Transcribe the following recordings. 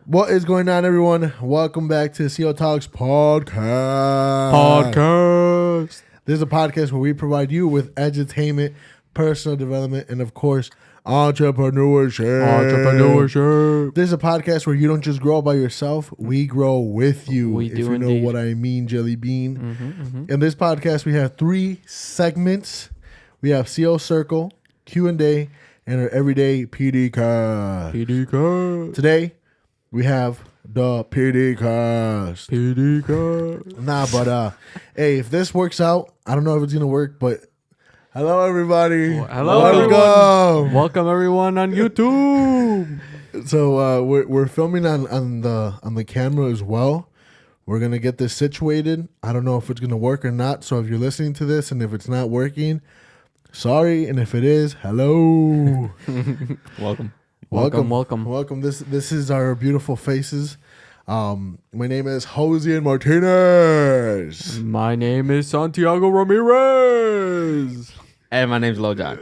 What is going on, everyone? Welcome back to CO Talks Podcast. This is a podcast where we provide you with edutainment, personal development, and of course, entrepreneurship. This is a podcast where you don't just grow by yourself; we grow with you. We if do you know indeed. what I mean, Jelly Bean. In this podcast, we have 3 segments. We have CO Circle, Q&A, and our everyday PD cast. Today, we have the PD cast. Nah, but hey, if this works out, I don't know if it's gonna work, but hello everybody. Hello, Welcome. Welcome everyone on YouTube. So we're filming on the camera as well. We're gonna get this situated. I don't know if it's gonna work or not. So if you're listening to this and if it's not working, sorry. And if it is, hello. Welcome. This is our beautiful faces. My name is Jose Martinez. My name is Santiago Ramirez. And my name's Lil John.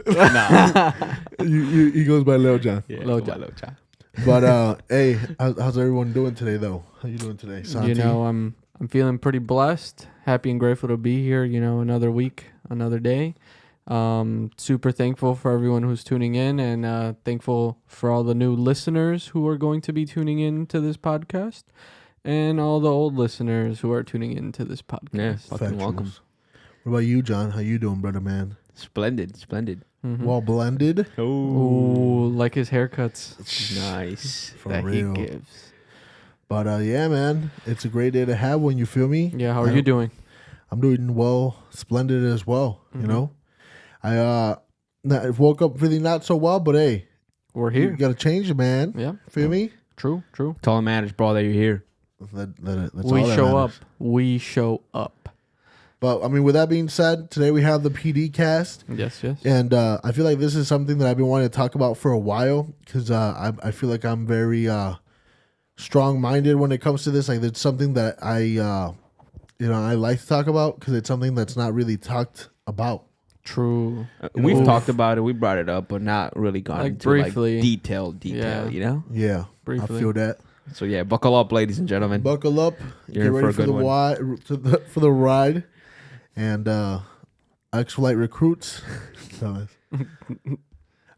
He goes by Lil John. Yeah, Lil Lil John. John. But hey, how's everyone doing today though? How you doing today, Santi? You know, I'm feeling pretty blessed, happy and grateful to be here. You know, another week, another day. Super thankful for everyone who's tuning in, and thankful for all the new listeners who are going to be tuning in to this podcast, and all the old listeners who are tuning in to this podcast. Yeah, fucking welcome. What about you, John? How you doing, brother man? Splendid. Mhm. Well blended. Ooh, like his haircuts Nice. For that real. he gives. But yeah, man, it's a great day to have when you feel me. Yeah, how are you doing? I'm doing well, splendid as well. You Mhm. know, I woke up feeling not so well, but hey, We're you here. gotta change it, man. Yeah. Feel me? True. It's all that matters, bro, that you're here. That's We all that show up. matters. We show up. But I mean, with that being said, today we have the PD cast. Yes. And I feel like this is something that I've been wanting to talk about for a while because I feel like I'm very strong-minded when it comes to this. Like, it's something that I like to talk about because it's something that's not really talked about. True. We've Oof. talked about it. We brought it up, but not really gone Like, into briefly. like detail, Yeah. you know? Yeah, Briefly. I feel that. So yeah, buckle up, ladies and gentlemen. Buckle up, You're get in ready for for a good the for the ride, and ex-flight recruits.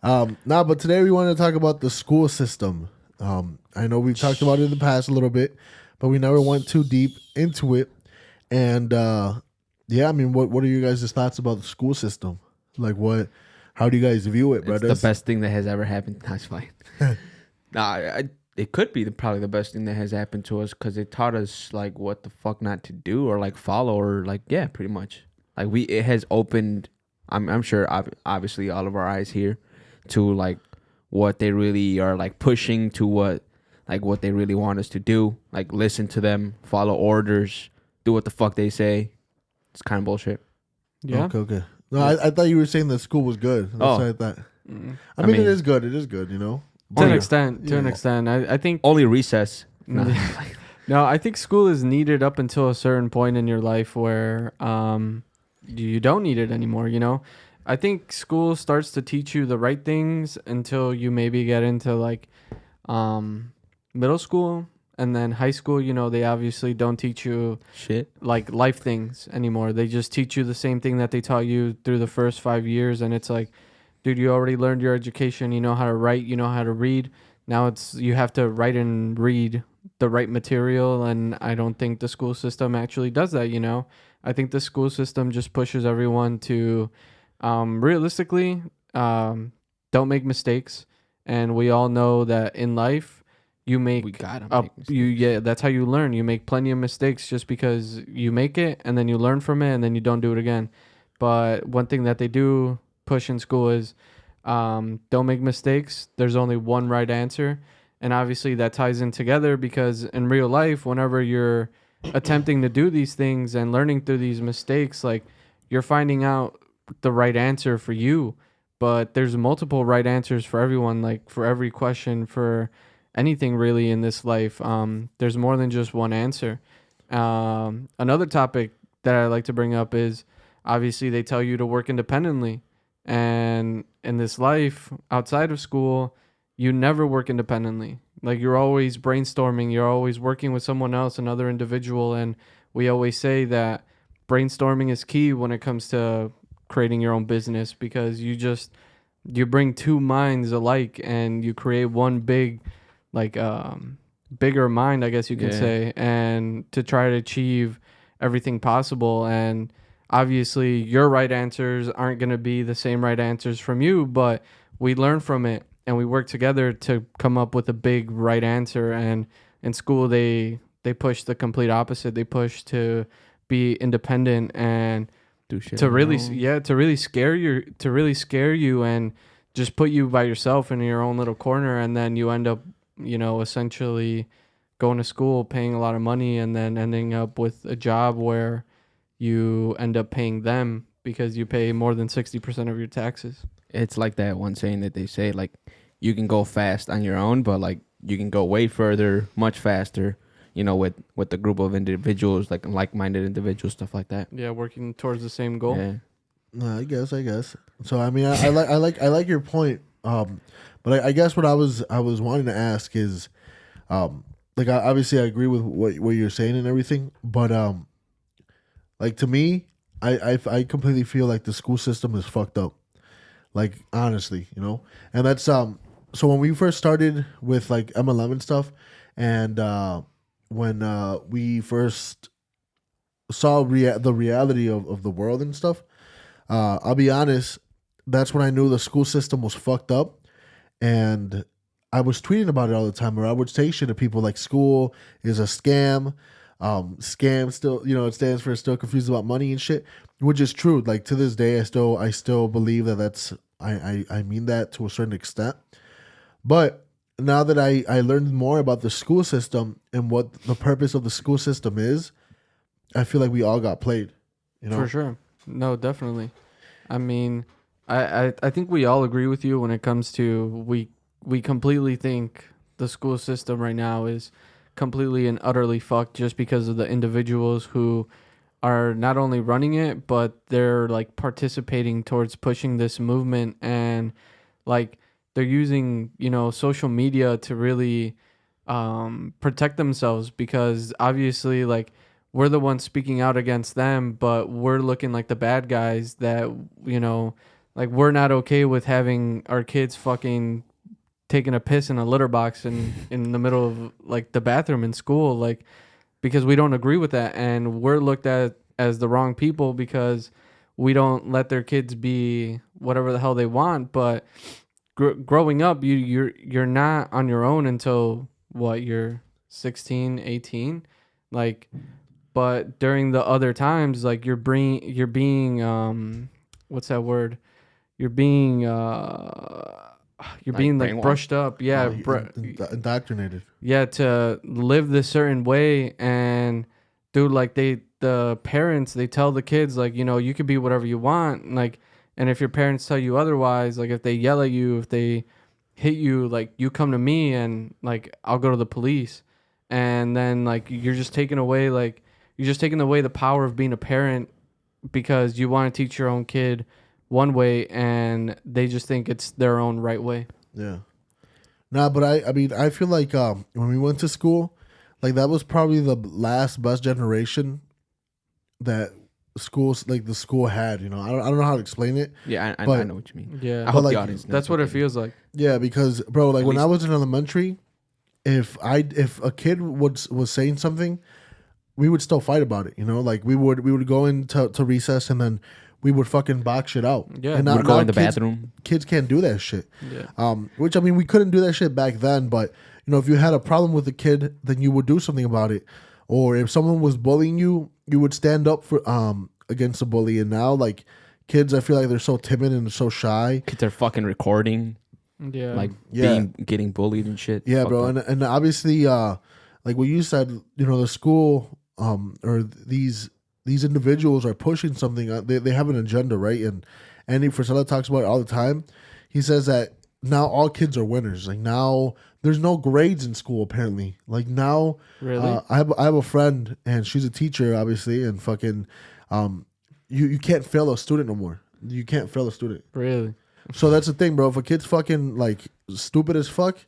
But today we want to talk about the school system. I know we've talked about it in the past a little bit, but we never went too deep into it. And yeah, I mean, what are you guys' thoughts about the school system? Like, how do you guys view it, It's brothers? the best thing that has ever happened. That's fine. It could be probably the best thing that has happened to us because it taught us like what the fuck not to do or like follow or like yeah, pretty much. Like it has opened. I'm sure obviously all of our eyes here to like what they really are like pushing to what they really want us to do. Like listen to them, follow orders, do what the fuck they say. It's kind of bullshit. Yeah. Okay. No, I thought you were saying that school was good. That's what I thought. Mm. I mean, mean- it is good. It is good, you know? To an yeah. extent. To an Yeah. extent. I think. Only recess. Nah. No, I think school is needed up until a certain point in your life where you don't need it anymore. You know, I think school starts to teach you the right things until you maybe get into like middle school. And then high school, you know, they obviously don't teach you Shit. like life things anymore. They just teach you the same thing that they taught you through the first 5 years. And it's like, dude, you already learned your education. You know how to write. You know how to read. Now you have to write and read the right material. And I don't think the school system actually does that, you know. I think the school system just pushes everyone to realistically don't make mistakes. And we all know that in life, you make We gotta up make that's how you learn. You make plenty of mistakes just because you make it and then you learn from it and then you don't do it again. But one thing that they do push in school is don't make mistakes. There's only one right answer. And obviously that ties in together because in real life, whenever you're attempting to do these things and learning through these mistakes, like you're finding out the right answer for you. But there's multiple right answers for everyone, like for every question, for anything really in this life. There's more than just one answer. Another topic that I like to bring up is obviously they tell you to work independently. And in this life outside of school, you never work independently. Like you're always brainstorming, you're always working with someone else, another individual, and we always say that brainstorming is key when it comes to creating your own business because you bring two minds alike and you create one big like bigger mind, I guess you can say, and to try to achieve everything possible. And obviously your right answers aren't going to be the same right answers from you, but we learn from it and we work together to come up with a big right answer. And in school they push the complete opposite. They push to be independent and Do shit to on really your own. to really scare you and just put you by yourself in your own little corner. And then you end up, essentially going to school, paying a lot of money, and then ending up with a job where you end up paying them because you pay more than 60% of your taxes. It's like that one saying that they say, like, you can go fast on your own, but like you can go way further, much faster, with the group of individuals, like-minded individuals, stuff like that. Yeah, working towards the same goal. Yeah. No, I guess. So I mean, I like your point. But I guess what I was wanting to ask is, obviously I agree with what you're saying and everything, but like to me, I completely feel like the school system is fucked up. Like honestly, and that's so when we first started with like MLM and stuff, and when we first saw the reality of the world and stuff, I'll be honest, that's when I knew the school system was fucked up. And I was tweeting about it all the time, or I would say shit to people like school is a scam. Scam still, it stands for still confused about money and shit, which is true. Like to this day, I still believe that's, I mean that to a certain extent. But now that I learned more about the school system and what the purpose of the school system is, I feel like we all got played, For sure. No, definitely. I mean, I think we all agree with you when it comes to we completely think the school system right now is completely and utterly fucked just because of the individuals who are not only running it, but they're like participating towards pushing this movement, and like they're using, social media to really protect themselves because obviously like we're the ones speaking out against them, but we're looking like the bad guys that, like we're not okay with having our kids fucking taking a piss in a litter box in the middle of like the bathroom in school, like because we don't agree with that, and we're looked at as the wrong people because we don't let their kids be whatever the hell they want. But growing up, you're not on your own until what, you're 16, 18, like. But during the other times, like you're being what's that word? You're being like brushed up, yeah, indoctrinated. Yeah, to live this certain way. And dude, like the parents, they tell the kids like, you could be whatever you want, like, and if your parents tell you otherwise, like if they yell at you, if they hit you, like you come to me and like I'll go to the police. And then like you're just taking away the power of being a parent because you want to teach your own kid one way and they just think it's their own right way. Yeah. Nah, but I mean, I feel like when we went to school, like that was probably the last best generation that schools, like the school had, I don't know how to explain it. Yeah, I know what you mean. Yeah. I hope like, the audience knows that's what it feels like. Yeah, because bro, like At when least- I was in elementary, if a kid was saying something, we would still fight about it, like we would go into recess and then we would fucking box shit out. Yeah. And Would go in the kids, bathroom. Kids can't do that shit. Yeah. Which I mean, we couldn't do that shit back then, but if you had a problem with a kid, then you would do something about it. Or if someone was bullying you, you would stand up for against the bully. And now, like kids, I feel like they're so timid and so shy. Kids are fucking recording, Yeah. getting bullied and shit. Yeah, Fucked bro, up. and obviously, like what you said, the school, or these individuals are pushing something. They have an agenda, right? And Andy Frisella talks about it all the time. He says that now all kids are winners. Like now, there's no grades in school apparently. Like now, Really? I have a friend and she's a teacher, obviously, and fucking, you can't fail a student no more. You can't fail a student. Really? So that's the thing, bro. If a kid's fucking like stupid as fuck,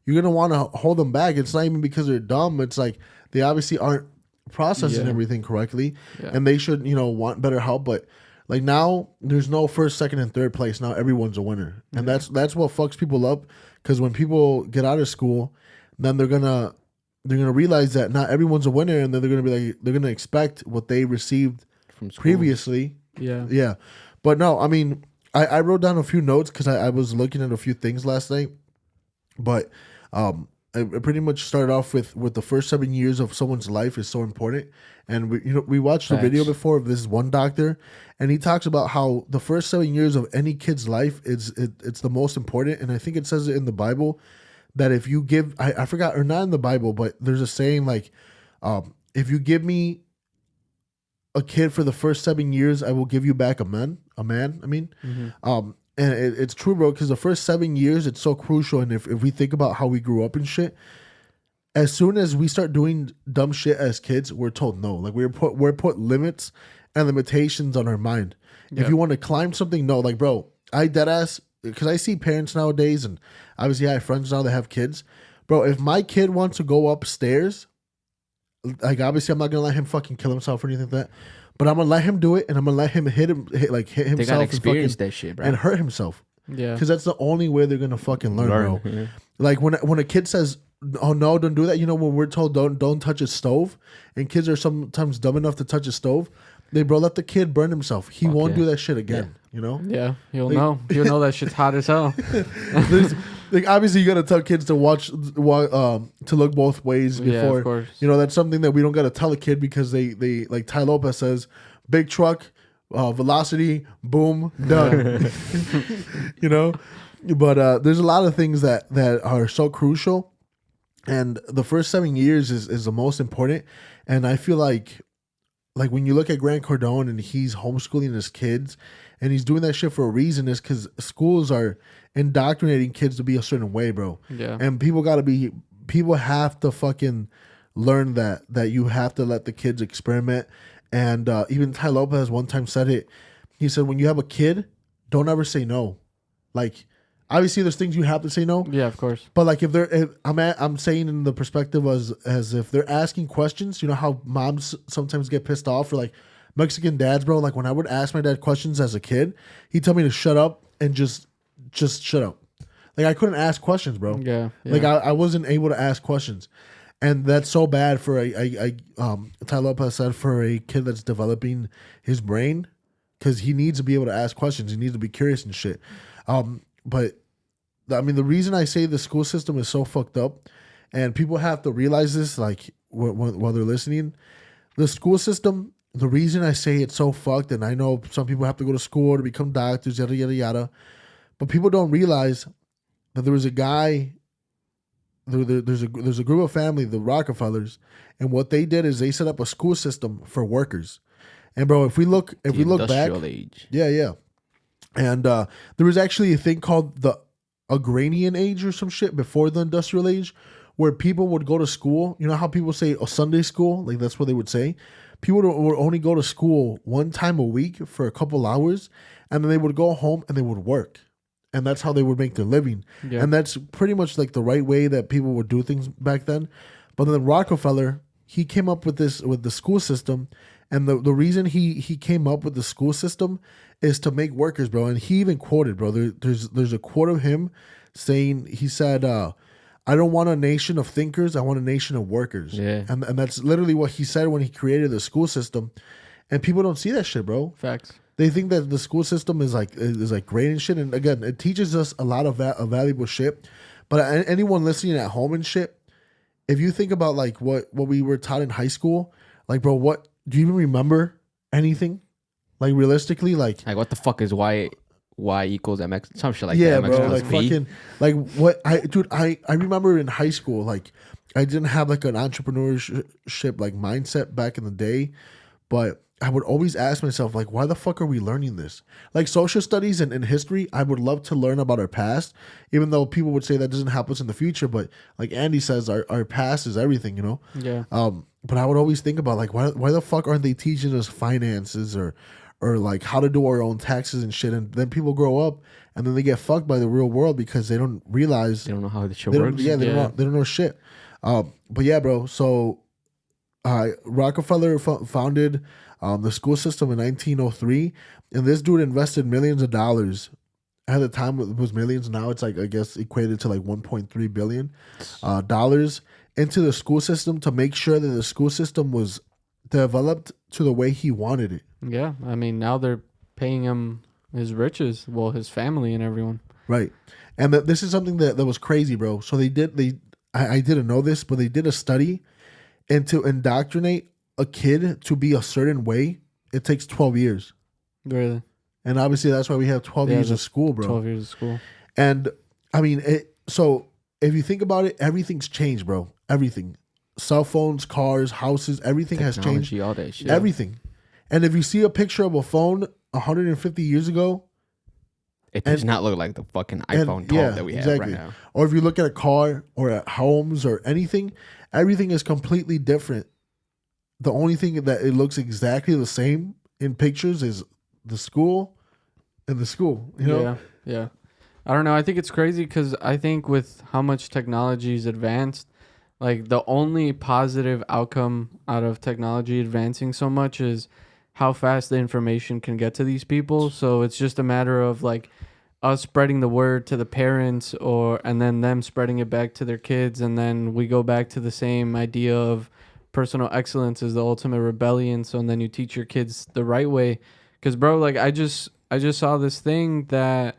you're gonna want to hold them back. It's not even because they're dumb. It's like they obviously aren't processing everything correctly, and they should, want better help. But like now, there's no first, second, and third place. Now everyone's a winner, and that's what fucks people up. Because when people get out of school, then they're gonna realize that not everyone's a winner, and then they're gonna expect what they received from previously. Yeah. But no, I mean, I wrote down a few notes because I was looking at a few things last night, but I pretty much started off with the first 7 years of someone's life is so important. And we watched a video before of this one doctor, and he talks about how the first 7 years of any kid's life it's the most important. And I think it says it in the Bible that if you give, I forgot, or not in the Bible, but there's a saying like, if you give me a kid for the first 7 years, I will give you back a man. I mean, and it's true, bro, because the first 7 years, it's so crucial. And if we think about how we grew up and shit, as soon as we start doing dumb shit as kids, we're told no. Like we're put limits and limitations on our mind. If you want to climb something, no. Like, bro, I deadass, because I see parents nowadays, and obviously I have friends now that have kids. Bro, if my kid wants to go upstairs, like obviously I'm not gonna let him fucking kill himself or anything like that. But I'm gonna let him do it, and I'm gonna let him hit himself. They gotta experience that shit, bro, and hurt himself. Yeah, because that's the only way they're gonna fucking learn, bro. Yeah. Like when a kid says, "Oh no, don't do that," when we're told don't touch a stove, and kids are sometimes dumb enough to touch a stove, bro, let the kid burn himself. He won't do that shit again. Yeah, you'll know that shit's hot as hell. Like obviously you gotta tell kids to watch to look both ways before. Yeah, of course. That's something that we don't gotta tell a kid because they like Ty Lopez says, big truck, velocity, boom, done. But there's a lot of things that are so crucial, and the first 7 years is the most important. And I feel like when you look at Grant Cardone and he's homeschooling his kids and he's doing that shit for a reason, is because schools are indoctrinating kids to be a certain way, bro. Yeah. And people have to fucking learn that you have to let the kids experiment. And even Ty Lopez one time said it. He said, when you have a kid, don't ever say no. Like, obviously there's things you have to say no. Yeah, of course. But like I'm saying in the perspective as if they're asking questions, how moms sometimes get pissed off, or like Mexican dads, bro. Like when I would ask my dad questions as a kid, he'd tell me to shut up and just shut up. Like I couldn't ask questions, bro. Yeah. Like I wasn't able to ask questions. And that's so bad for Ty Lopez said, for a kid that's developing his brain, because he needs to be able to ask questions. He needs to be curious and shit. But I mean, the reason I say the school system is so fucked up, and people have to realize this, like while they're listening, the school system. The reason I say it's so fucked, and I know some people have to go to school to become doctors, yada yada yada, but people don't realize that there was a guy. There's a group of family, the Rockefellers, and what they did is they set up a school system for workers. And bro, if we look back, age. Yeah, and there was actually a thing called the agrarian age or some shit before the industrial age, where people would go to school. You know how people say a Sunday school, like that's what they would say. People would only go to school one time a week for a couple hours, and then they would go home and they would work. And that's how they would make their living. Yeah. And that's pretty much like the right way that people would do things back then. But then Rockefeller, he came up with the school system. And the reason he came up with the school system is to make workers, bro. And he even quoted, bro, there's a quote of him saying, he said, I don't want a nation of thinkers, I want a nation of workers. Yeah. And that's literally what he said when he created the school system. And people don't see that shit, bro. Facts. They think that the school system is like great and shit. And again, it teaches us a lot of valuable shit. But anyone listening at home and shit, if you think about like what we were taught in high school, like, bro, what do you even remember anything? Like realistically, like what the fuck is y equals mx? Some shit like yeah, that. Yeah, bro. Like v. fucking like what I remember in high school, like I didn't have like an entrepreneurship like mindset back in the day, but I would always ask myself, like, why the fuck are we learning this? Like social studies and history, I would love to learn about our past, even though people would say that doesn't help us in the future. But like Andy says, our past is everything, Yeah. But I would always think about like, why the fuck aren't they teaching us finances or or like how to do our own taxes and shit. And then people grow up and then they get fucked by the real world because they don't realize They don't know how the shit works. Yeah, they don't know shit. But yeah, bro. So Rockefeller founded the school system in 1903, and this dude invested millions of dollars. At the time, it was millions. Now it's like, I guess, equated to like 1.3 billion dollars into the school system to make sure that the school system was developed to the way he wanted it. Yeah, I mean, now they're paying him his riches, well, his family and everyone. Right. And this is something that was crazy, bro. So I didn't know this, but they did a study, and to indoctrinate a kid to be a certain way, it takes 12 years. Really? And obviously that's why we have 12 years of school, bro. 12 years of school. And I mean, so if you think about it, everything's changed, bro. Everything. Cell phones, cars, houses, everything has changed. All that shit. Everything. And if you see a picture of a phone 150 years ago, it does not look like the fucking iPhone 12 that we have right now. Or if you look at a car or at homes or anything, everything is completely different. The only thing that it looks exactly the same in pictures is the school and the school, you know? Yeah. I don't know. I think it's crazy because I think with how much technology is advanced, like the only positive outcome out of technology advancing so much is how fast the information can get to these people. So it's just a matter of like us spreading the word to the parents and then them spreading it back to their kids. And then we go back to the same idea of personal excellence is the ultimate rebellion. So and then you teach your kids the right way. Because, bro, like I just saw this thing that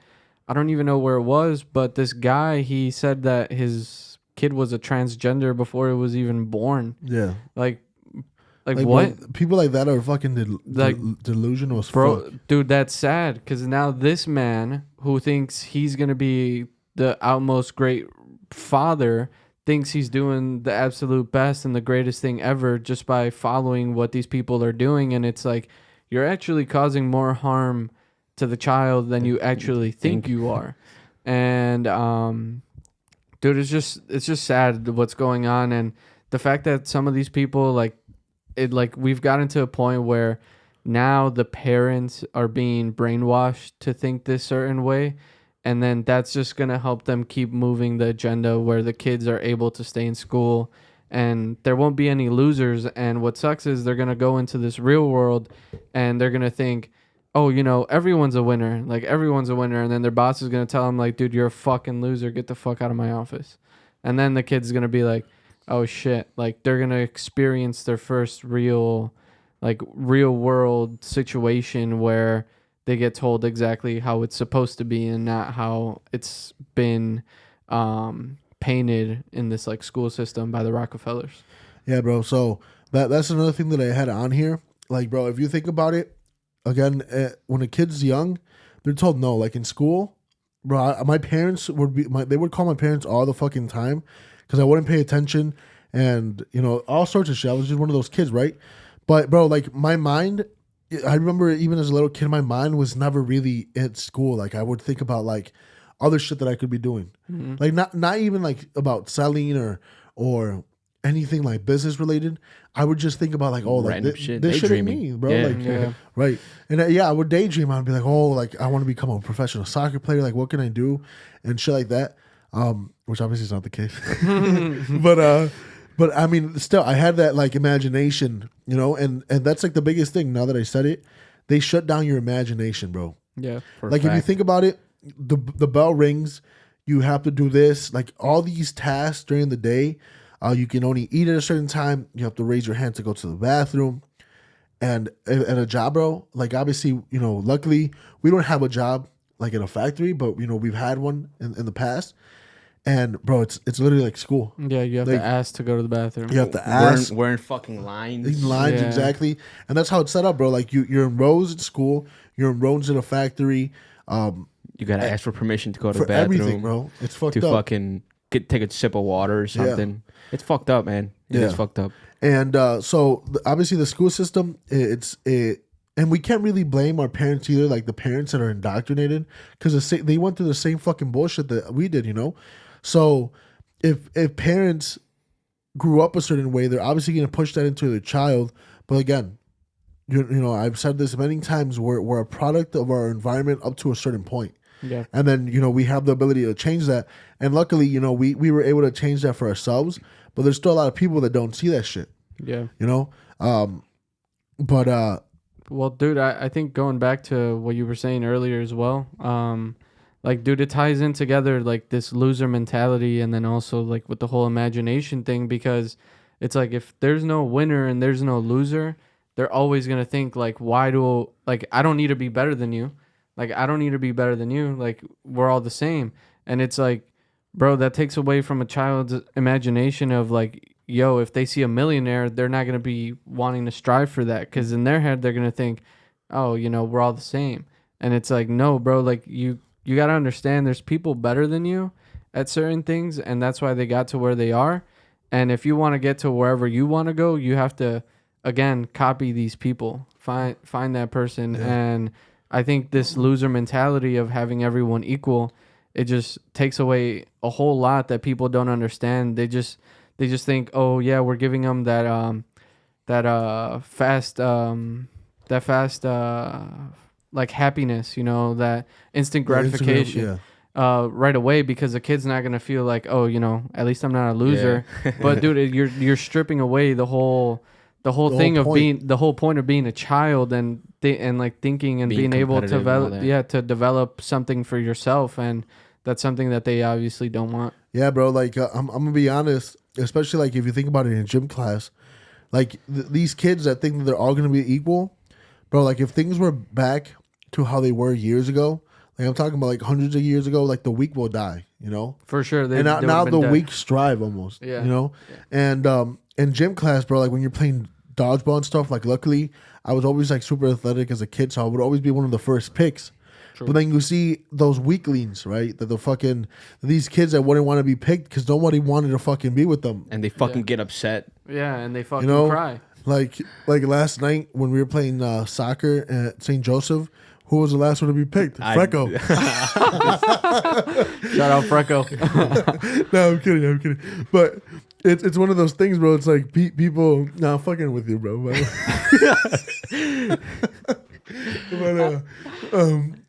I don't even know where it was, but this guy, he said that his kid was a transgender before it was even born. Yeah. Like what? Bro, people like that are fucking delusional as fuck. Dude, that's sad because now this man who thinks he's going to be the outmost great father thinks he's doing the absolute best and the greatest thing ever just by following what these people are doing. And it's like, you're actually causing more harm to the child than you actually think you are. And, dude, it's just sad what's going on. And the fact that some of these people, we've gotten to a point where now the parents are being brainwashed to think this certain way. And then that's just going to help them keep moving the agenda where the kids are able to stay in school and there won't be any losers. And what sucks is they're going to go into this real world and they're going to think, oh, everyone's a winner. Like, everyone's a winner. And then their boss is going to tell them, like, dude, you're a fucking loser. Get the fuck out of my office. And then the kid's going to be like, oh, shit. Like, they're going to experience their first real world situation where they get told exactly how it's supposed to be and not how it's been painted in this like school system by the Rockefellers. Yeah, bro. So that's another thing that I had on here. Like, bro, if you think about it, again, when a kid's young, they're told no. Like in school, bro, my parents they would call my parents all the fucking time because I wouldn't pay attention and all sorts of shit. I was just one of those kids, right? But bro, like my mind, I remember even as a little kid, my mind was never really at school. Like I would think about like other shit that I could be doing, like not even like about selling or anything like business related. I would just think about like, oh, like this shit ain't me, bro. Yeah, right. And I would daydream. I'd be like, oh, like I want to become a professional soccer player. Like, what can I do, and shit like that. Which obviously is not the case, but I mean, still, I had that like imagination, and that's like the biggest thing. Now that I said it, they shut down your imagination, bro. Yeah. Like if you think about it, the bell rings, you have to do this, like all these tasks during the day. You can only eat at a certain time. You have to raise your hand to go to the bathroom. And at a job, bro, like obviously, luckily we don't have a job like in a factory, but we've had one in the past. And bro, it's literally like school. Yeah, you have to ask to go to the bathroom. You have to ask. We're in fucking lines. Exactly. And that's how it's set up, bro. Like you're in rows at school, you're in rows in a factory. You gotta ask for permission to go to the bathroom, everything, bro. It's fucked up. To fucking take a sip of water or something. Yeah. It's fucked up, man. It's fucked up. And so obviously the school system, and we can't really blame our parents either, like the parents that are indoctrinated, because they went through the same fucking bullshit that we did, So if parents grew up a certain way, they're obviously going to push that into their child. But again, I've said this many times. We're a product of our environment up to a certain point. Yeah. And then, we have the ability to change that. And luckily, we were able to change that for ourselves. But there's still a lot of people that don't see that shit. Yeah. Well, dude, I think going back to what you were saying earlier as well, like, dude, it ties in together, like, this loser mentality and then also, like, with the whole imagination thing, because it's like if there's no winner and there's no loser, they're always going to think, like, I don't need to be better than you. Like, I don't need to be better than you. Like, we're all the same. And it's like, bro, that takes away from a child's imagination of, like, yo, if they see a millionaire, they're not going to be wanting to strive for that. Because in their head, they're going to think, oh, we're all the same. And it's like, no, bro, like, you got to understand there's people better than you at certain things. And that's why they got to where they are. And if you want to get to wherever you want to go, you have to, again, copy these people. Find that person. Yeah. And I think this loser mentality of having everyone equal, it just takes away a whole lot that people don't understand. They just think, oh yeah, we're giving them that fast like happiness, that instant gratification right away, because the kid's not gonna feel like, oh, at least I'm not a loser. Yeah. But dude, you're stripping away the whole thing of being, the whole point of being a child and like thinking and being able to develop something for yourself, and that's something that they obviously don't want. Yeah, bro. Like I'm gonna be honest, especially like if you think about it in gym class, like these kids that think that they're all gonna be equal, bro. Like if things were back to how they were years ago, like I'm talking about like hundreds of years ago, like the weak will die, For sure. And now the weak strive almost, Yeah. And in gym class, bro, like when you're playing dodgeball and stuff, like luckily I was always like super athletic as a kid, so I would always be one of the first picks. True. But then you see those weaklings, right? That these kids that wouldn't want to be picked because nobody wanted to fucking be with them, and they fucking get upset. Yeah, and they fucking cry. Like last night when we were playing soccer at St. Joseph, who was the last one to be picked? Freco. Shout out Freco. No, I'm kidding. But it's one of those things, bro. It's like people. I'm fucking with you, bro. But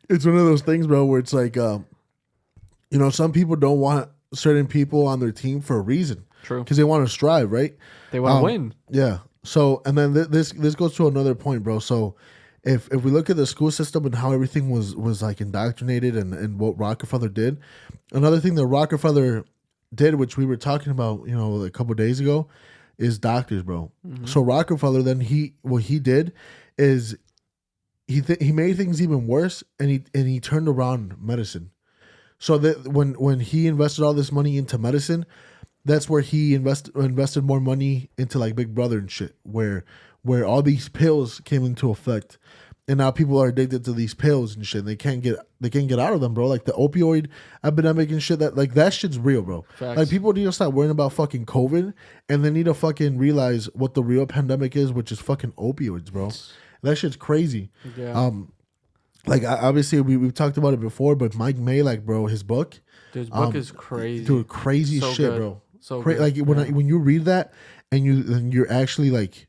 it's one of those things, bro, where it's like, some people don't want certain people on their team for a reason. True. Because they want to strive, right? They want to win. Yeah. So, and then this goes to another point, bro. So, if we look at the school system and how everything was like indoctrinated and what Rockefeller did, another thing that Rockefeller did, which we were talking about, a couple of days ago, is doctors, bro. Mm-hmm. So Rockefeller, then what he did is he made things even worse, and he turned around medicine. So that when he invested all this money into medicine, that's where he invested more money into like Big Brother and shit, where all these pills came into effect, and now people are addicted to these pills and shit. And they can't get out of them, bro. Like the opioid epidemic and shit. That shit's real, bro. Facts. Like people need to stop worrying about fucking COVID, and they need to fucking realize what the real pandemic is, which is fucking opioids, bro. That shit's crazy. Yeah. Like obviously we've talked about it before, but Mike May, like, bro, his book. Dude, his book is crazy. Dude, crazy so shit, good. Bro. So good. Like when you read that and you're actually like,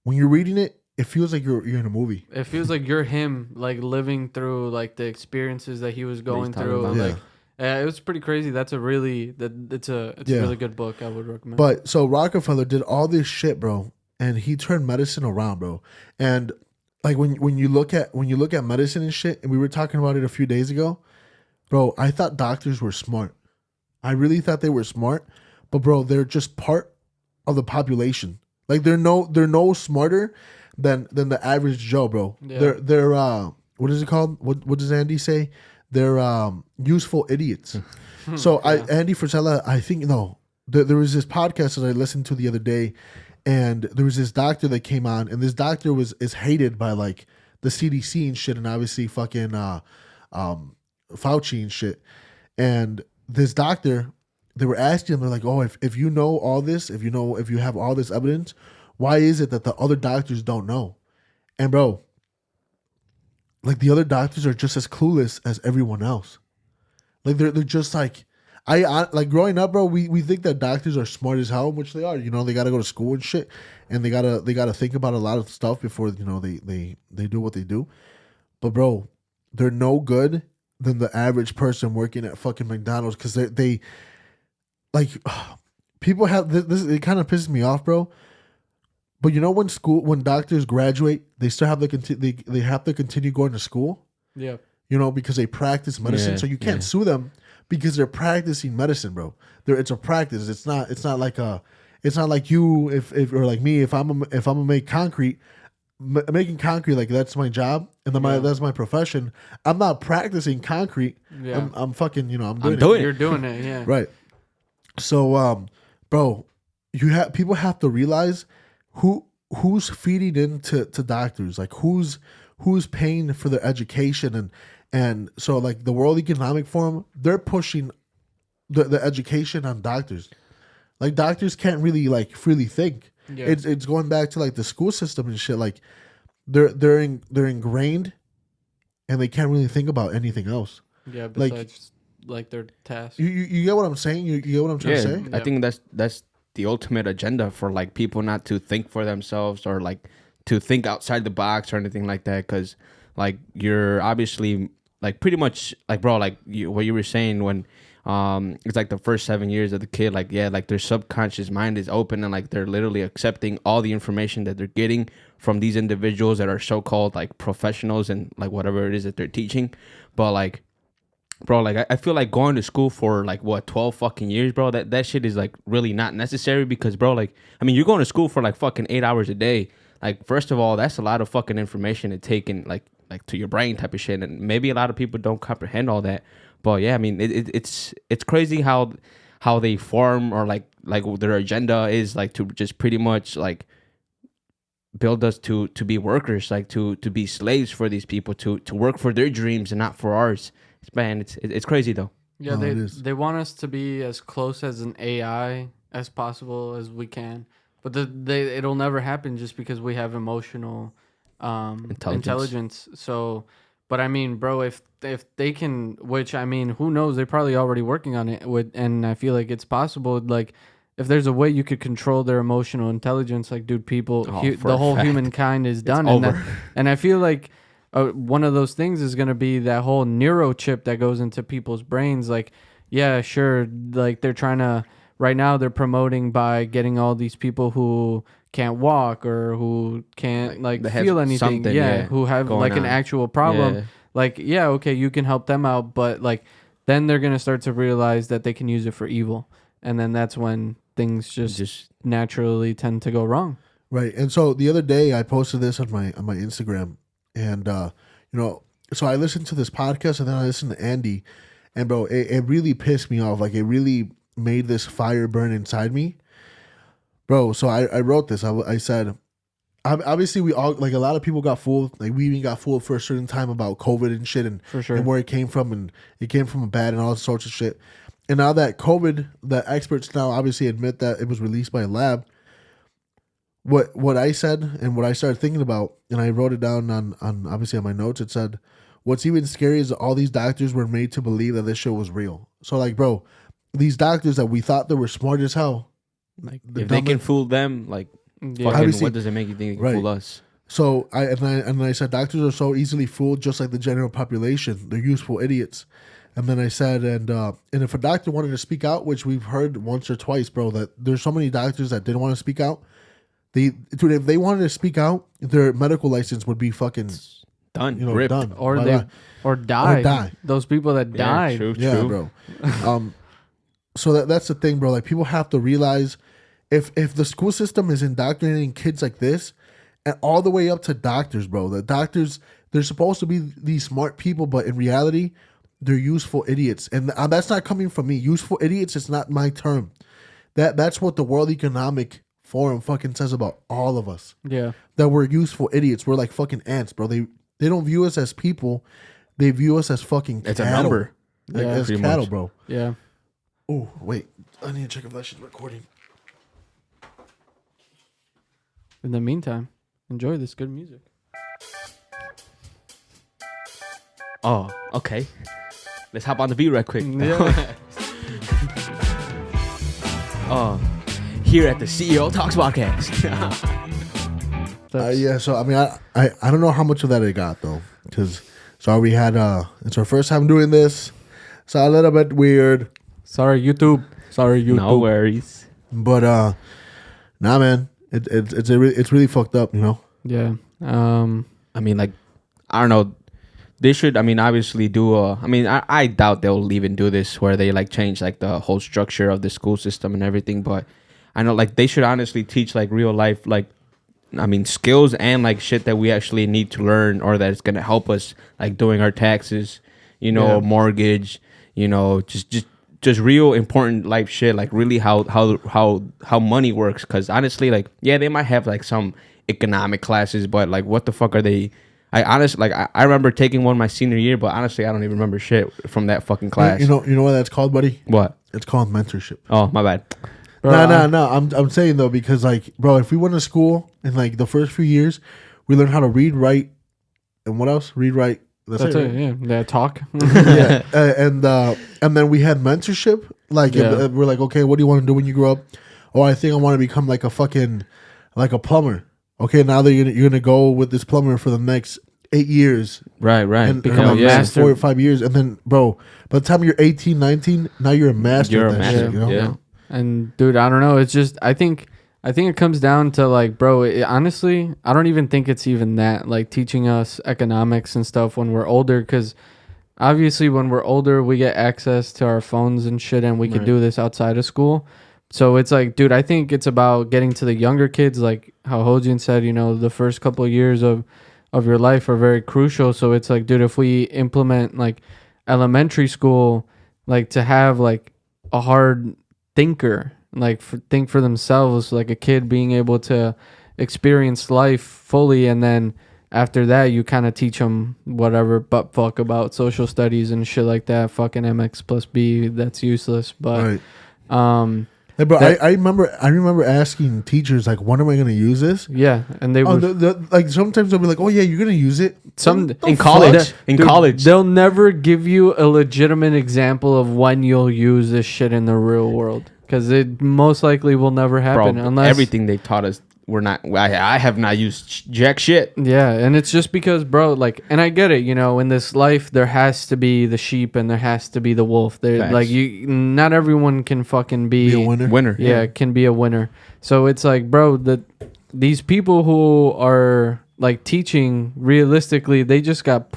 when you're reading it, it feels like you're in a movie. It feels like you're him, like living through like the experiences that he was going through. Like, it was pretty crazy. It's a really good book. I would recommend. But so Rockefeller did all this shit, bro, and he turned medicine around, bro. And like when you look at medicine and shit, and we were talking about it a few days ago, bro, I thought doctors were smart. I really thought they were smart, but bro, they're just part of the population. Like they're no smarter than the average Joe, bro. Yeah. They're what is it called? What does Andy say? They're useful idiots. So yeah. Andy Frisella, I think there was this podcast that I listened to the other day. And there was this doctor that came on, and this doctor is hated by like the CDC and shit, and obviously fucking Fauci and shit. And this doctor, they were asking him, they're like, "Oh, if you know all this, if you have all this evidence, why is it that the other doctors don't know?" And bro, like the other doctors are just as clueless as everyone else. Like they're just like, I like growing up, bro. We think that doctors are smart as hell, which they are. You know, they got to go to school and shit, and they gotta think about a lot of stuff before they do what they do. But bro, they're no good than the average person working at fucking McDonald's because they like people have this. It kind of pisses me off, bro. But you know when doctors graduate, they still have they have to continue going to school. Yeah. You know, because they practice medicine, so you can't sue them because they're practicing medicine, bro. It's a practice. It's not like you if or like me if I'm gonna make concrete, making concrete like that's my job and that's my profession. I'm not practicing concrete. Yeah. I'm fucking I'm doing it. You're doing it. Yeah. Right. So bro, people have to realize who's feeding into doctors, like who's paying for their education and so like the World Economic Forum, they're pushing the education on doctors. Like doctors can't really like freely think. Yeah. It's going back to like the school system and shit. Like they're ingrained, and they can't really think about anything else. Yeah, besides like their tasks. You get what I'm saying? You get what I'm trying to say? I think that's the ultimate agenda for like people not to think for themselves or like to think outside the box or anything like that. Because like you're obviously like pretty much like bro like what you were saying when it's like the first 7 years of the kid like like their subconscious mind is open and like they're literally accepting all the information that they're getting from these individuals that are so-called like professionals and like whatever it is that they're teaching. But like bro, like I feel like going to school for like what 12 fucking years, bro. That shit is like really not necessary because, bro, like I mean, you're going to school for like fucking 8 hours a day. Like first of all, that's a lot of fucking information to take in like to your brain type of shit, and maybe a lot of people don't comprehend all that. But yeah, I mean, it's crazy how they form or like their agenda is like to just pretty much like build us to be workers, like to be slaves for these people, to work for their dreams and not for ours. Man, it's crazy though. Yeah, they want us to be as close as an AI as possible as we can, but it'll never happen just because we have emotional intelligence. So, but I mean, bro, if they can, which I mean, who knows? They're probably already working on it. And I feel like it's possible. Like, if there's a way you could control their emotional intelligence, like, dude, the whole humankind is done. And I feel like. One of those things is going to be that whole neuro chip that goes into people's brains. Like, yeah, sure. Like they're trying to, right now they're promoting by getting all these people who can't walk or who can't like feel anything. Yeah. Who have like an actual problem. Yeah. Like, yeah, okay, you can help them out. But like, then they're going to start to realize that they can use it for evil. And then that's when things just naturally tend to go wrong. Right. And so the other day I posted this on my Instagram. And, so I listened to this podcast and then I listened to Andy. And, bro, it really pissed me off. Like, it really made this fire burn inside me. Bro, so I wrote this. I said, obviously, we all, like, a lot of people got fooled. Like, we even got fooled for a certain time about COVID and shit and, for sure. And where it came from. And it came from a bad and all sorts of shit. And now that COVID, the experts now obviously admit that it was released by a lab. What I said and what I started thinking about, and I wrote it down on obviously on my notes, it said, what's even scary is that all these doctors were made to believe that this shit was real. So like, bro, these doctors that we thought they were smart as hell. Like if they can fool them, like fucking, what does it make you think they can fool us? So I said doctors are so easily fooled just like the general population. They're useful idiots. And then I said, and if a doctor wanted to speak out, which we've heard once or twice, bro, that there's so many doctors that didn't want to speak out. If they wanted to speak out, their medical license would be fucking done, done, or die. Those people that died, true, bro. So that's the thing, bro. Like people have to realize, if the school system is indoctrinating kids like this, and all the way up to doctors, bro. The doctors, they're supposed to be these smart people, but in reality, they're useful idiots. And that's not coming from me. Useful idiots is not my term. That's what the World Economic Forum fucking says about all of us. Yeah. That we're useful idiots. We're like fucking ants, bro. They don't view us as people. They view us as fucking cattle. It's a number. Like, as cattle, much. Bro. Yeah. Oh, wait. I need to check if that shit's recording. In the meantime, enjoy this good music. Oh, okay. Let's hop on the beat right quick. Yeah. here at the CEO Talks podcast. Yeah, so I mean, I don't know how much of that I got though, because we had it's our first time doing this, so a little bit weird. Sorry, YouTube. No worries. But nah, man, it's really fucked up, you know. Yeah. I mean, like, I don't know. They should, I mean, obviously do I doubt they'll even do this where they like change like the whole structure of the school system and everything. But I know like they should honestly teach like real life, like, I mean, skills and like shit that we actually need to learn or that it's going to help us like doing our taxes, you know, mortgage, you know, just real important life shit, like really how money works. Cause honestly, like, yeah, they might have like some economic classes, but like what the fuck are they? I honestly, like, I remember taking one my senior year, but honestly, I don't even remember shit from that fucking class. You know what that's called, buddy? What? It's called mentorship. Oh, my bad. No. I'm saying though, because like, bro, if we went to school in like the first few years, we learned how to read, write, and what else? Read, write. That's it. Right? Yeah. Talk. Yeah, and then we had mentorship. Like, we're like, okay, what do you want to do when you grow up? Oh, I think I want to become like a plumber. Okay, now that you're gonna go with this plumber for the next 8 years. Right. And become a master. 4 or 5 years. And then, bro, by the time you're 18, 19, now you're a master. You're at a that master. shit, you know? Yeah. And dude, I don't know. It's just I think it comes down to like, bro. Honestly, I don't even think it's even that like teaching us economics and stuff when we're older, because obviously when we're older we get access to our phones and shit, and we can do this outside of school. So it's like, dude, I think it's about getting to the younger kids, like how Hojian said, you know, the first couple of years of your life are very crucial. So it's like, dude, if we implement like elementary school, like to have like a hard thinker, like think for themselves, like a kid being able to experience life fully, and then after that you kind of teach them whatever but fuck about social studies and shit like that, fucking MX plus B, that's useless. But Hey, bro, I remember asking teachers, like, when am I going to use this? Yeah, and they would like sometimes they'll be like, oh yeah, you're going to use it. In college, they'll never give you a legitimate example of when you'll use this shit in the real world, because it most likely will never happen. Bro, unless everything they taught us, I have not used jack shit. Yeah, and it's just because, bro, like, and I get it, you know, in this life there has to be the sheep and there has to be the wolf. There, like, not everyone can fucking be a winner. Yeah, can be a winner. So it's like, bro, these people who are like teaching, realistically, they just got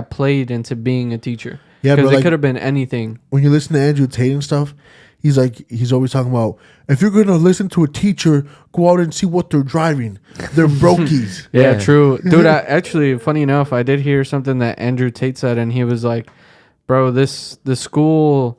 played into being a teacher. Yeah, because it could have been anything. When you listen to Andrew Tate and stuff, he's always talking about, if you're going to listen to a teacher, go out and see what they're driving. They're brokies. Yeah, true. Dude, actually, funny enough, I did hear something that Andrew Tate said, and he was like, bro, the school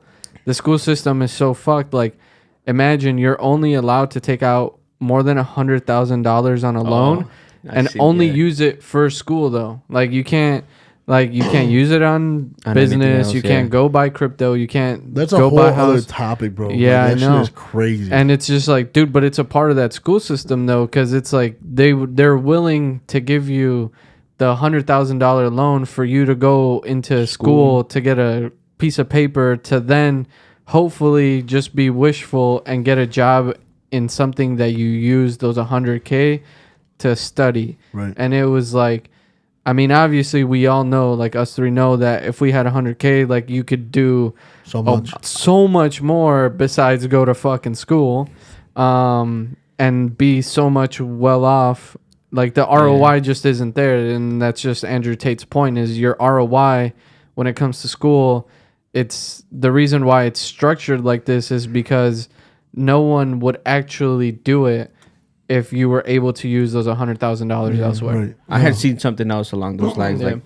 system is so fucked. Like, imagine you're only allowed to take out more than $100,000 on a loan and only use it for school, though. Like, you can't use it on business. You can't go buy crypto. You can't. That's a go whole buy other topic, bro. Yeah, like, I know. Shit is crazy. And it's just like, dude, but it's a part of that school system though, because it's like they're willing to give you the $100,000 loan for you to go into school to get a piece of paper to then hopefully just be wishful and get a job in something that you use those $100K to study. Right. And it was like, I mean, obviously, we all know, like us three know, that if we had $100K, like you could do so much more besides go to fucking school, and be so much well off. Like the ROI just isn't there, and that's just Andrew Tate's point: is your ROI when it comes to school. It's the reason why it's structured like this is because no one would actually do it if you were able to use those $100,000 elsewhere. Right. I had seen something else along those lines. Like,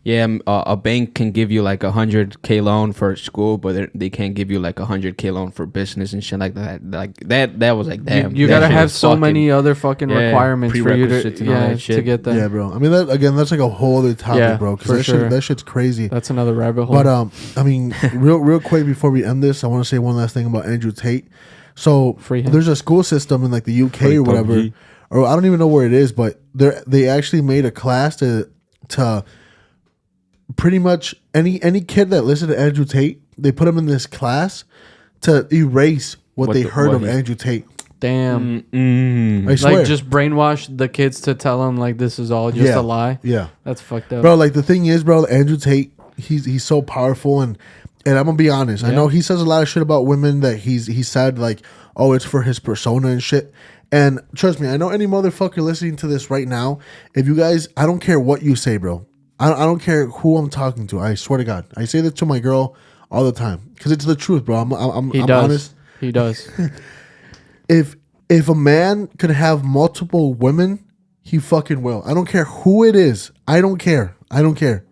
a bank can give you like $100K loan for school, but they can't give you like $100K loan for business and shit like that. Like that was like, damn. You gotta have so many other fucking requirements for you to get that. Yeah, bro. I mean, that's like a whole other topic, bro. Because that shit's crazy. That's another rabbit hole. But I mean, real quick before we end this, I want to say one last thing about Andrew Tate. So there's a school system in like the UK or whatever, or I don't even know where it is, but they actually made a class to pretty much any kid that listened to Andrew Tate, they put him in this class to erase what they heard of Andrew Tate. Damn. I swear. Like just brainwash the kids to tell them like this is all just a lie. Yeah. That's fucked up. Bro, like the thing is, bro, Andrew Tate, he's so powerful and I'm gonna be honest. I know he says a lot of shit about women that he said like, oh, it's for his persona and shit. And trust me, I know any motherfucker listening to this right now, if you guys, I don't care what you say, bro. I don't care who I'm talking to. I swear to God. I say that to my girl all the time because it's the truth, bro. I'm honest. He does. If a man could have multiple women, he fucking will. I don't care who it is. I don't care. I don't care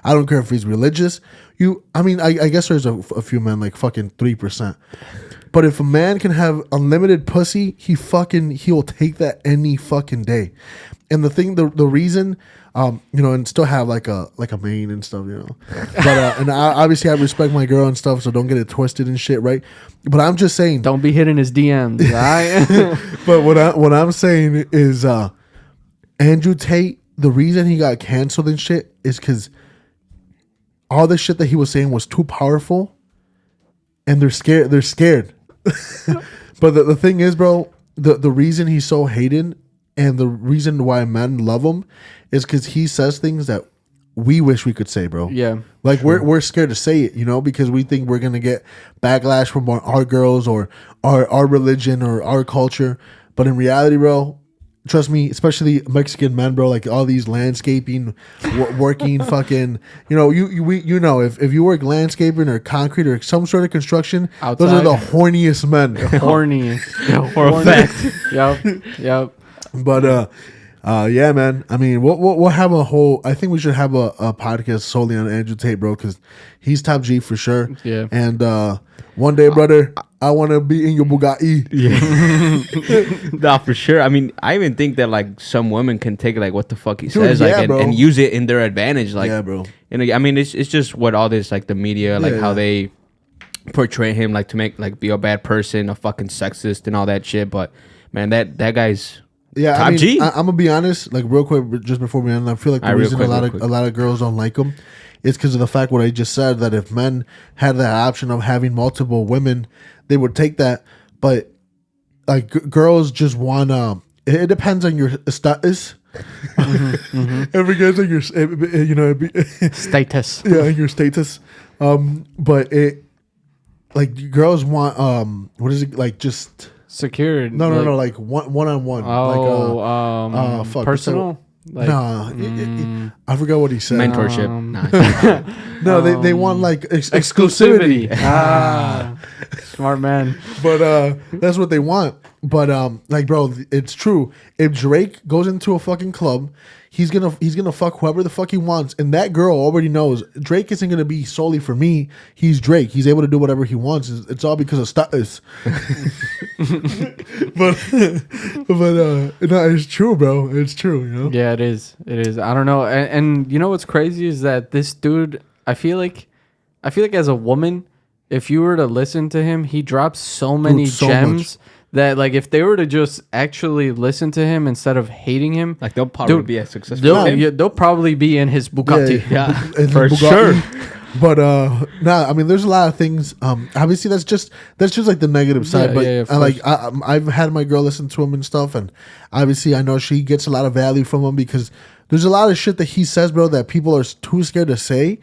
if he's religious. I guess there's a few men, like fucking 3%. But if a man can have unlimited pussy, he'll take that any fucking day. And the reason, and still have like a main and stuff, But and obviously I respect my girl and stuff, so don't get it twisted and shit, right? But I'm just saying, don't be hitting his DMs, right? But what I'm saying is, Andrew Tate, the reason he got canceled and shit is because all the shit that he was saying was too powerful, and they're scared. They're scared. But the thing is, bro, the reason he's so hated and the reason why men love him is because he says things that we wish we could say, bro. Yeah. Like we're scared to say it, because we think we're gonna get backlash from our girls or our religion or our culture. But in reality, bro, trust me, especially Mexican men, bro, like all these landscaping, working fucking, if you work landscaping or concrete or some sort of construction, outside, those are the horniest men. Horniest. For a fact. Yep. But yeah, man. I mean, we'll have I think we should have a podcast solely on Andrew Tate, bro, because he's top G for sure. Yeah. And one day, brother, I want to be in your Bugatti. Yeah. Nah, for sure. I mean, I even think that like some women can take like what the fuck he says, like and use it in their advantage. Like, yeah, bro. And I mean, it's just what all this like the media, like how they portray him, like to make like be a bad person, a fucking sexist, and all that shit. But man, that guy's. Yeah, top G. I'm gonna be honest. Like real quick, just before we end, I feel like the reason a lot of girls don't like him is because of the fact what I just said, that if men had that option of having multiple women, they would take that. But like girls just want it depends on your status. Every guy's on your status. Yeah, your status. But it like girls want what is it like just. Secured. No, like one-on-one. Oh, like fuck, personal. Like, I forgot what he said. Mentorship. No, they want like exclusivity. Smart man. But that's what they want. But like, bro, it's true. If Drake goes into a fucking club, he's gonna fuck whoever the fuck he wants, and that girl already knows Drake isn't gonna be solely for me. He's Drake. He's able to do whatever he wants. It's all because of status. but no, it's true, bro. It's true. Yeah, it is. I don't know. And you know what's crazy is that this dude. I feel like as a woman, if you were to listen to him, he drops so many gems. That like if they were to just actually listen to him instead of hating him, like they'll probably be as successful. They'll probably be in his Bugatti. Yeah, for sure. But I mean, there's a lot of things. Obviously, that's just like the negative side. I've had my girl listen to him and stuff, and obviously, I know she gets a lot of value from him because there's a lot of shit that he says, bro, that people are too scared to say.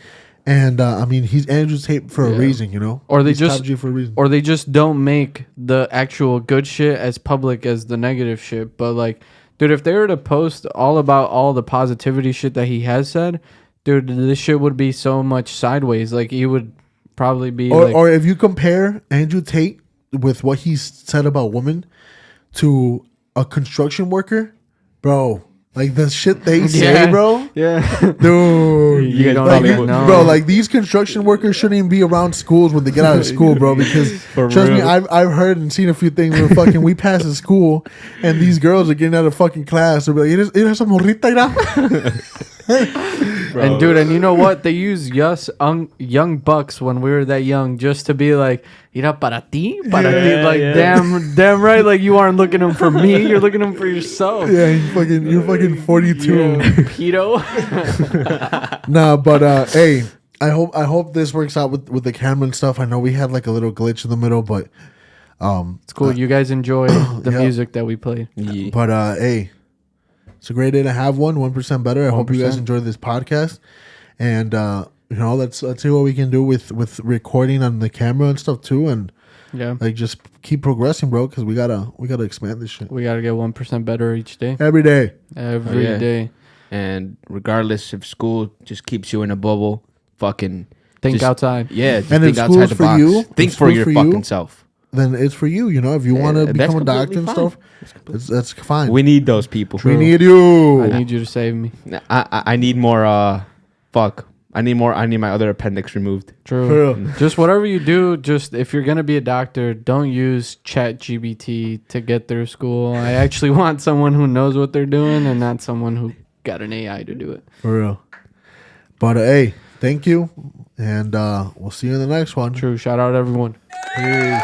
And I mean, he's Andrew Tate for a reason, Or they he's just top G for a reason. Or they just don't make the actual good shit as public as the negative shit. But like, dude, if they were to post all about all the positivity shit that he has said, dude, this shit would be so much sideways. Like, he would probably be. Or if you compare Andrew Tate with what he said about women to a construction worker, bro. Like the shit they say, bro. Yeah. Dude. You don't even know. Bro, like these construction workers shouldn't even be around schools when they get out of school, bro. Because trust me, I've heard and seen a few things where we pass in school and these girls are getting out of fucking class. They're like, ¿Eres morrita ya? And dude, and you know what? They use us young bucks when we were that young just to be like, "Ira para ti, para ti." Like, damn right. Like, you aren't looking at them for me. You're looking at them for yourself. Yeah, you're fucking 42. Yeah, pedo. Nah, but hey, I hope this works out with the camera and stuff. I know we had like a little glitch in the middle, but It's cool. You guys enjoy the music that we play. Yeah. But hey, it's a great day to have 1% better. I hope you guys enjoy this podcast, and let's see what we can do with recording on the camera and stuff too, and like just keep progressing, bro, because we gotta expand this shit. We gotta get 1% better each day. Every day. Every day. And regardless if school just keeps you in a bubble, fucking think outside. Yeah, just and think if outside the for box. you, think for your fucking self. Then it's for you. If you want to become a doctor and stuff, that's fine. We need those people. We need you. I need you to save me. I need more. I need more. I need my other appendix removed. True. Just whatever you do, just if you're gonna be a doctor, don't use ChatGPT to get through school. I actually want someone who knows what they're doing and not someone who got an AI to do it. For real. But hey, thank you, and we'll see you in the next one. True. Shout out everyone. Peace.